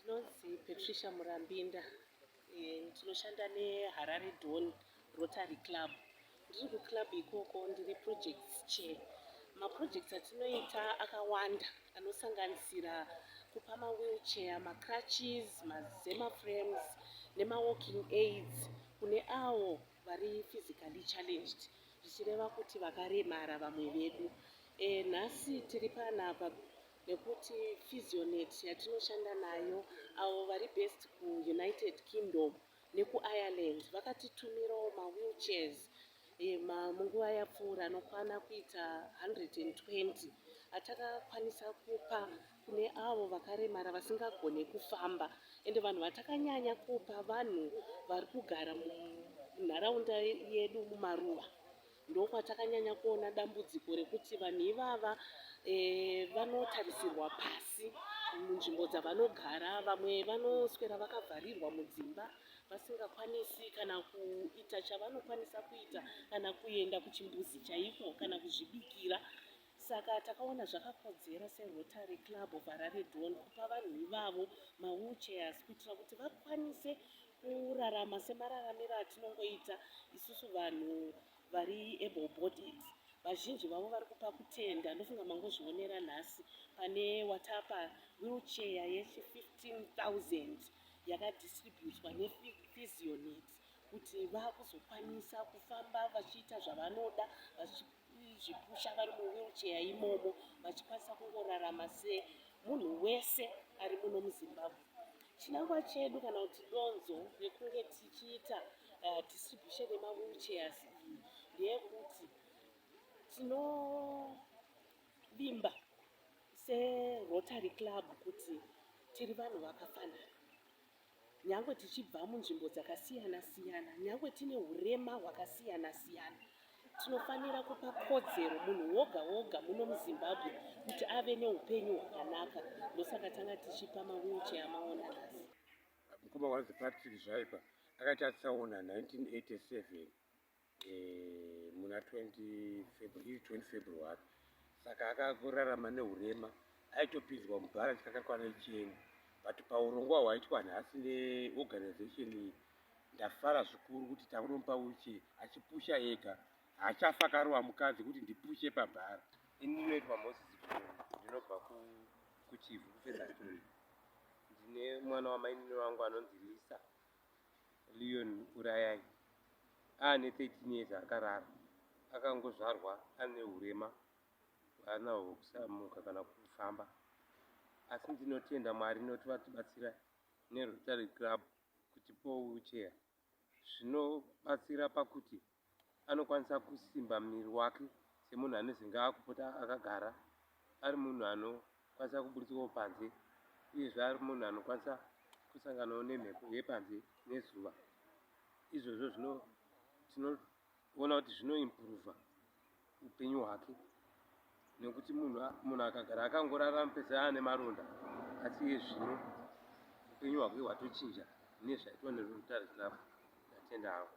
Ndinonzi Patricia Murambinda. Ndinoshanda neHarare Dawn Rotary Club. Ndiri kuclub ikoko ndiri projects chair. Maprojects atinoita akawanda anosanganisira kupa mawiricheya, macrutches, mazema frames nemawalking aids kune avo vari physically challenged, zvichireva kuti vakaremara vamwe vedu. Nhasi tiri panapa nekuti PhysioNet yatinoshanda nayo avo vari based kuUnited Kingdom nekuIreland vakatitumirawo mawheelchairs munguva yapfuura anokwana kuita 120 atakakwanisa kupa kune avo vakaremara vasingagone kufamba. Ende vanhu vatakanyanya kupa vanhu vari kugara munharaunda yedu mumaruva. Ndokwatakanyanya kuona dambudziko rekuti vanhu ivava vanotarisirwa pasi munzvimbo dzavanogara. Vamwe vanoswera vakavharirwa mudzimba vasingakwanisi kana kuita chavanokwanisa kuita kana kuenda kuchimbuzi chaiko kana kuzvibikira. Saka takaona zvakakodzera seRottary Club of Harare Dawn kupa vanhu ivavo mawheelchairs kuitira kuti vakwanise kurarama semararamiro atinongoita isusu vanhu vari able bodied. Vazhinji vavo vari kupa kutenda. Ndofunga mangozvionera nhasi pane watapa wheelchair yechi15,000 yakadistributwa nePhysioNet kuti vakuzokwanisa kufamba vachiita zvavanoda, vachizvipusha vari muwheelchair imomo, vachikwanisa kungorarama semunhu wese ari muno muZimbabwe. Chinangwa chedu kana kuti donzo rekunge tichiita distribution yemawheelchairs iyi ndeyekuti tinovimba seRottary Club kuti tiri vanhu vakafanana. Nyangwe tichibva munzvimbo dzakasiyana siyana, nyangwe tine hurema hwakasiyana siyana, tinofanira kupa kodzero munhu woga woga muno muZimbabwe kuti ave neupenyu hwakanaka. Ndosaka tanga tichipa mawheelchair maona nhasi. Mukoma wanzi Patrick Zvaipa akaita tsaona 1987 muna 20 February. Saka akakurarama nehurema, aitopinzwa mubhara chakakwana icheni. But paurongwa hwaitwa nhasi neorganization ndafara zvikuru kuti takunomupa wheelchair achipusha ega, hachafa karuva mukadzi kuti ndipushe pabhara. Ini ndinoitwa Moses ndinobva kuChivu kupedza story. Ndine mwana wamainini wangu anonzi Lisa Leon Urayai. Aane 13 years akarara. Akangozvarwa ane hurema hwaanahwo hwekusamuka kana kufamba. Asi ndinotenda Mwari noti vatibatsira neRottary Club kutipawo wheelchair. Zvinobatsira pakuti anokwanisa kusimba muviri wake semunhu anozinga akupota akagara, ari munhu anokwanisa kuburitsawo panze, uyezve ari munhu anokwanisa kusanganawo nemhepo yepanze nezuva. Izvozvo tinoona kuti zvinoimprova upenyu hwake, nekuti munhu akagara akangorarama pese ane maronda, asi iye zvino upenyu hwake hwatochinja nezvaitwa neRottary Club. Ndatenda havo.